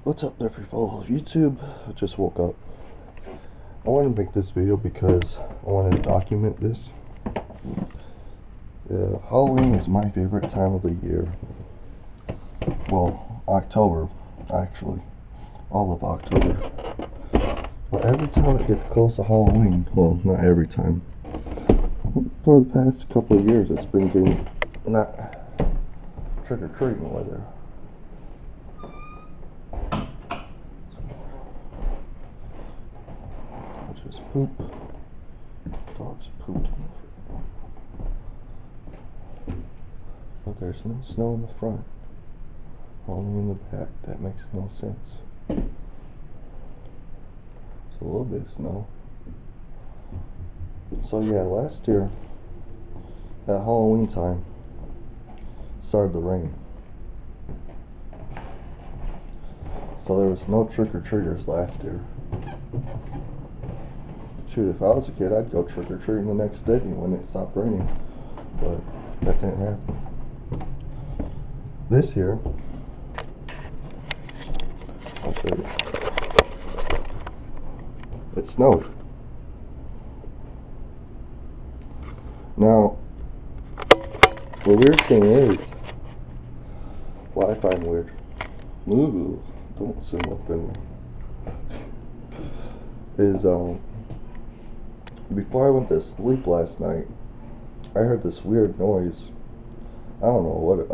What's up there, people of YouTube? I just woke up. I want to make this video because I want to document this. Halloween is my favorite time of the year. Well, October, actually. All of October. But every time it gets close to Halloween, well, not every time. For the past couple of years, it's been getting not trick-or-treating weather. Just poop. Dogs pooped. But there's no snow in the front, only in the back. That makes no sense. It's a little bit of snow. So yeah, last year at Halloween time started to rain. So there was no trick-or-treaters last year. Shoot, if I was a kid, I'd go trick-or-treating the next day when it stopped raining. But that didn't happen. This year, I'll show you. It snowed. Now, the weird thing is, what I find weird, ooh, don't zoom up in there, is, before I went to sleep last night, I heard this weird noise. I don't know what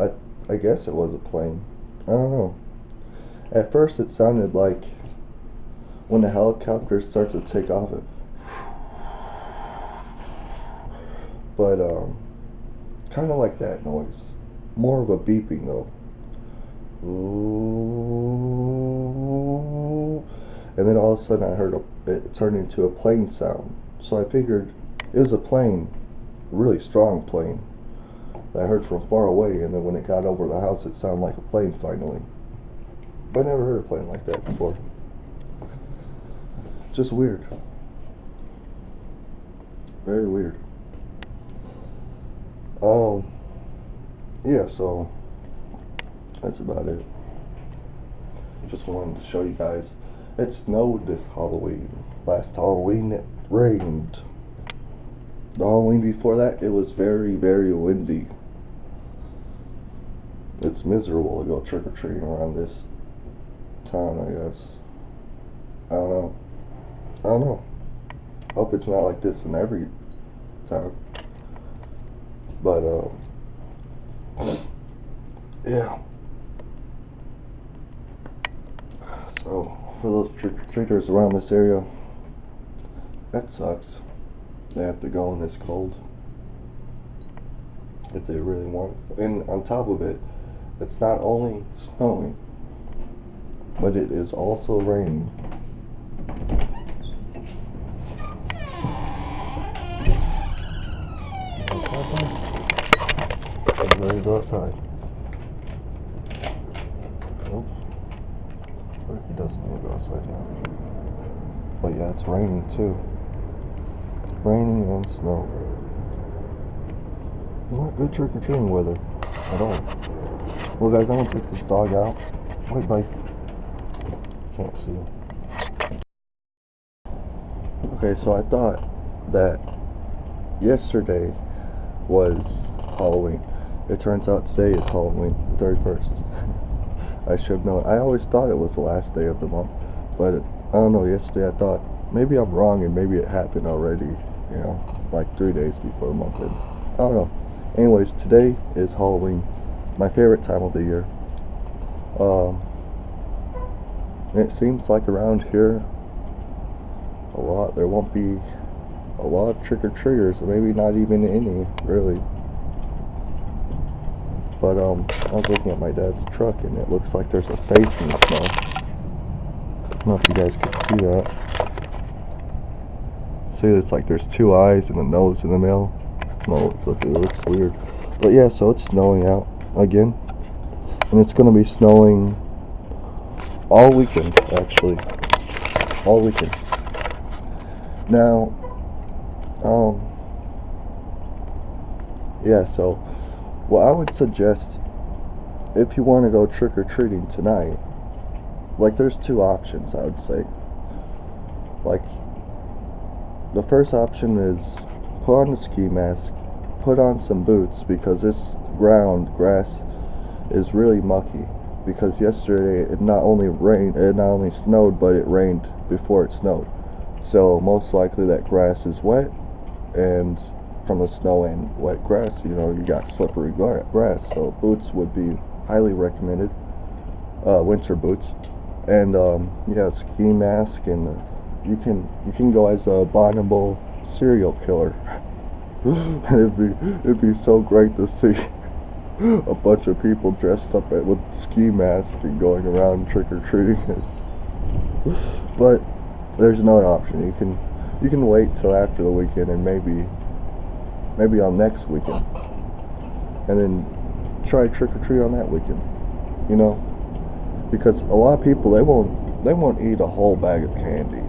I guess it was a plane. I don't know. At first it sounded like when the helicopter starts to take off it. But kind of like that noise. More of a beeping though. Ooh. And then all of a sudden I heard it turn into a plane sound. So I figured it was a plane, a really strong plane, that I heard from far away, and then when it got over the house it sounded like a plane finally. But I never heard a plane like that before. Just weird. Very weird. Yeah, so that's about it. Just wanted to show you guys. It snowed this Halloween. Last Halloween it rained. The Halloween before that it was very, very windy. It's miserable to go trick-or-treating around this town, I guess. I don't know. Hope it's not like this in every town. But yeah. So for those trick-or-treaters around this area, that sucks. They have to go in this cold if they really want. And on top of it, it's not only snowing, but it is also raining. I'm ready to go outside. Oops. Or he doesn't want to go outside now. But yeah, it's raining too. Raining and snow. Not good trick-or-treating weather at all. Well guys, I'm gonna take this dog out. Wait, bye. Can't see him. Okay, so I thought that yesterday was Halloween. It turns out today is Halloween, the 31st. I should have known. I always thought it was the last day of the month, but I don't know, yesterday I thought maybe I'm wrong and maybe it happened already, you know, like 3 days before the month ends. I don't know. Anyways, today is Halloween, my favorite time of the year. And it seems like around here there won't be a lot of trick-or-treaters, maybe not even any, really. But I was looking at my dad's truck and it looks like there's a face in the snow. I don't know if you guys can see that. See, it's like there's two eyes and a nose in the middle. No, it looks weird. But yeah, so it's snowing out again. And it's going to be snowing all weekend, actually. All weekend. Now, yeah, so what I would suggest, if you want to go trick-or-treating tonight, like there's two options, I would say. Like, the first option is put on a ski mask, put on some boots, because this grass is really mucky, because yesterday it not only snowed, but it rained before it snowed. So most likely that grass is wet, and from the snow and wet grass, you got slippery grass. So boots would be highly recommended, winter boots, and yeah, ski mask, and you can go as a abominable serial killer. it'd be so great to see a bunch of people dressed up with ski masks and going around trick or treating. But there's another option. You can wait till after the weekend, and maybe on next weekend, and then try trick or treat on that weekend. Because a lot of people, they won't eat a whole bag of candy,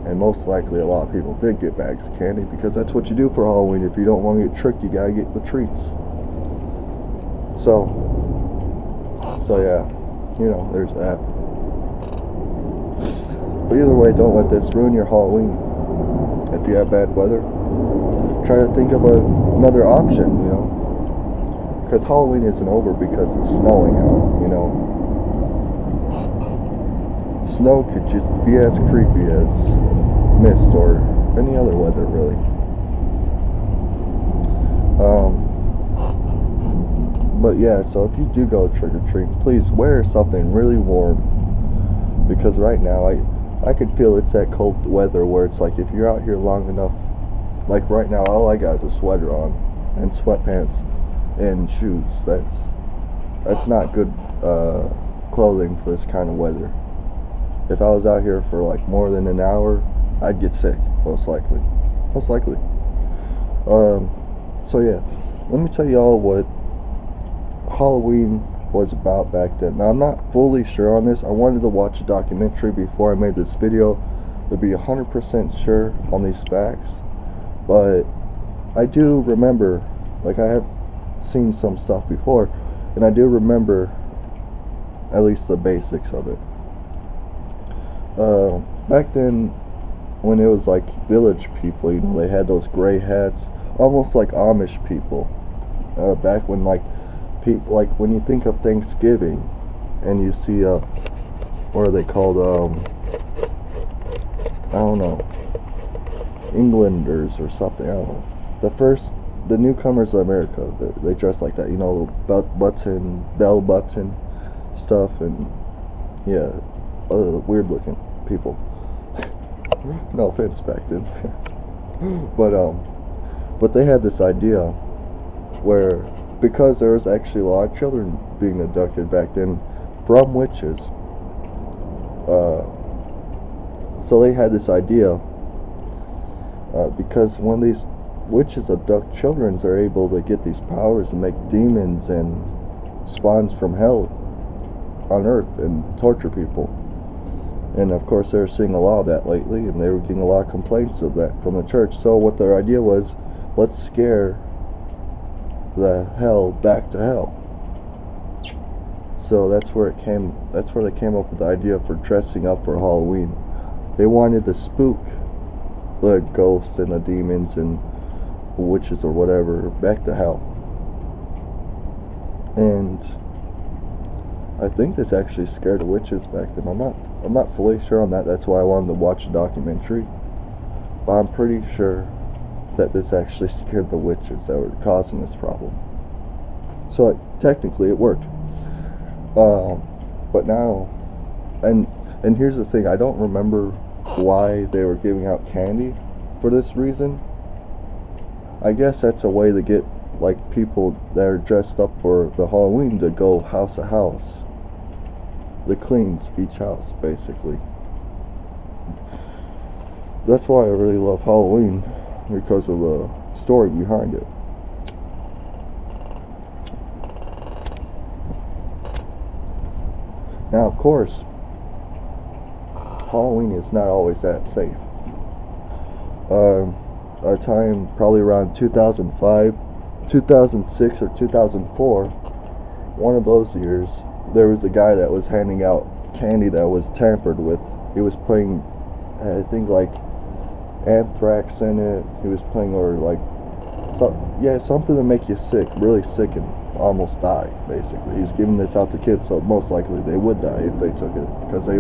and most likely a lot of people did get bags of candy, because that's what you do for Halloween. If you don't want to get tricked, you gotta get the treats. So yeah, there's that. But either way, don't let this ruin your Halloween. If you have bad weather, try to think of another option, because Halloween isn't over because it's snowing out. Snow could just be as creepy as mist or any other weather, really. But yeah, so if you do go trick or treat, please wear something really warm, because right now I could feel it's that cold weather where it's like, if you're out here long enough, like right now, all I got is a sweater on and sweatpants and shoes. That's not good clothing for this kind of weather. If I was out here for like more than an hour, I'd get sick, most likely. So yeah, let me tell you all what Halloween was about back then. Now, I'm not fully sure on this. I wanted to watch a documentary before I made this video to be 100% sure on these facts, but I do remember, like, I have seen some stuff before, and I do remember at least the basics of it. Back then, when it was like village people, they had those gray hats, almost like Amish people. Back when, like, people, like, when you think of Thanksgiving and you see what are they called, I don't know, Englanders or something, I don't know, the newcomers of America, they dress like that, bell button stuff, and yeah, weird looking people. No offense back then. But they had this idea where, because there was actually a lot of children being abducted back then from witches, so they had this idea, because when these witches abduct children, they're able to get these powers and make demons and spawns from hell on earth and torture people. And of course they're seeing a lot of that lately, and they were getting a lot of complaints of that from the church. So what their idea was, let's scare the hell back to hell. So that's where they came up with the idea for dressing up for Halloween. They wanted to spook the ghosts and the demons and witches or whatever back to hell. And I think this actually scared the witches back then. I'm not fully sure on that. That's why I wanted to watch a documentary. But I'm pretty sure that this actually scared the witches that were causing this problem. So technically it worked. But now, and here's the thing, I don't remember why they were giving out candy for this reason. I guess that's a way to get, like, people that are dressed up for the Halloween to go house to house. They cleans each house, basically. That's why I really love Halloween, because of the story behind it. Now, of course, Halloween is not always that safe. A time probably around 2005, 2006, or 2004, one of those years, there was a guy that was handing out candy that was tampered with. He was putting, I think, like anthrax in it. He was putting, or like, something to make you sick, really sick, and almost die. Basically, he was giving this out to kids, so most likely they would die if they took it, because they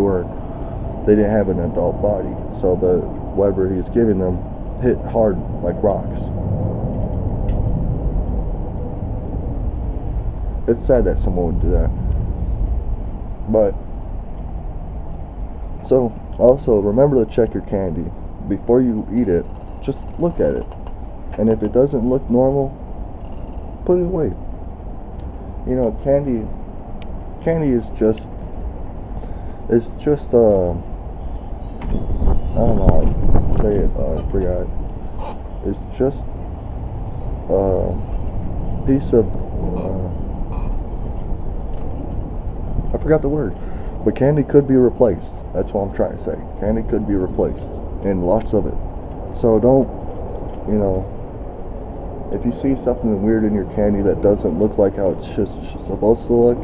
didn't have an adult body. So the whatever he was giving them hit hard like rocks. It's sad that someone would do that. But so also remember to check your candy before you eat it. Just look at it, and if it doesn't look normal, put it away. You know, candy is just, it's just I don't know how to say it. I forgot. It's just a piece of I forgot the word. But candy could be replaced. That's what I'm trying to say. Candy could be replaced, and lots of it. So don't, you know, if you see something weird in your candy that doesn't look like how it's just supposed to look,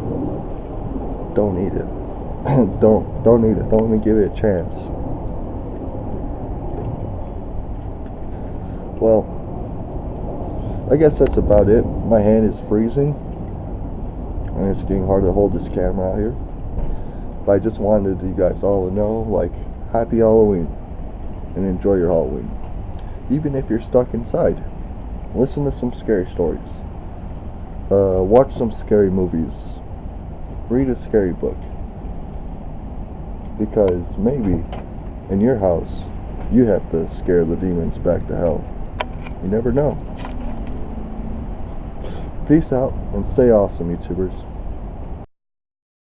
don't eat it. don't eat it. Don't even give it a chance. Well, I guess that's about it. My hand is freezing, and it's getting hard to hold this camera out here. But I just wanted you guys all to know, like, happy Halloween, and enjoy your Halloween. Even if you're stuck inside, listen to some scary stories. Watch some scary movies. Read a scary book. Because maybe in your house you have to scare the demons back to hell. You never know. Peace out, and stay awesome, YouTubers.